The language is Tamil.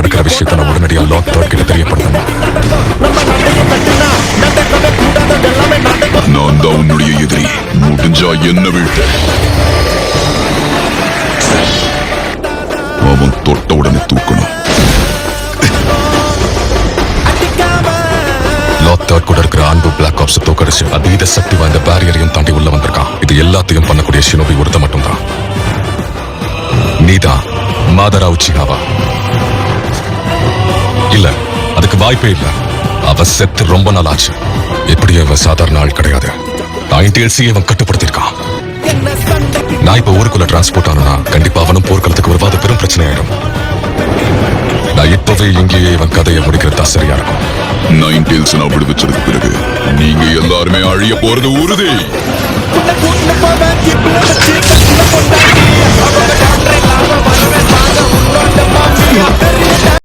நடக்கிற விஷயத்தை நான் உடனடியா லார்ட் தேர்ட் கிட்ட தெரியப்படுத்தணும். நான் தான் உன்னுடைய எதிரி. முடிஞ்சா என்ன வீழ்த்த. அவன் தொட்ட உடனே தூக்கணும். லார்ட் தேர்ட் கூட இருக்கிற அன்பு பிளாக் ஆப்ஸ் தோக்கடிச்சு அதீத சக்தி வாய்ந்த பேரியரையும் தாண்டி உள்ள வந்திருக்கான். இது எல்லாத்தையும் பண்ணக்கூடிய ஷினோபி ஒருத்த மட்டும்தான். நீதான் மாதரா உச்சிகாவா? இல்ல, அதுக்கு வாய்ப்பே இல்ல. அவ செத்து ரொம்ப நாள் ஆச்சு. எப்படியும் இவன் சாதாரண ஆள் கிடையாது. இவன் கட்டுப்படுத்திருக்கான். நான் இப்ப ஊருக்குள்ள டிரான்ஸ்போர்ட் ஆனா கண்டிப்பா அவனும் போர்க்களத்துக்கு வருவாது பெரும் பிரச்சனை ஆயிடும். நான் இப்பவே இங்கேயே இவன் கதையை முடிக்கிறதா சரியா இருக்கும். நைன் டேல்ஸ் நான் விடுவிச்சதுக்கு பிறகு நீங்க எல்லாருமே அழிய போறது உறுதி. Yeah.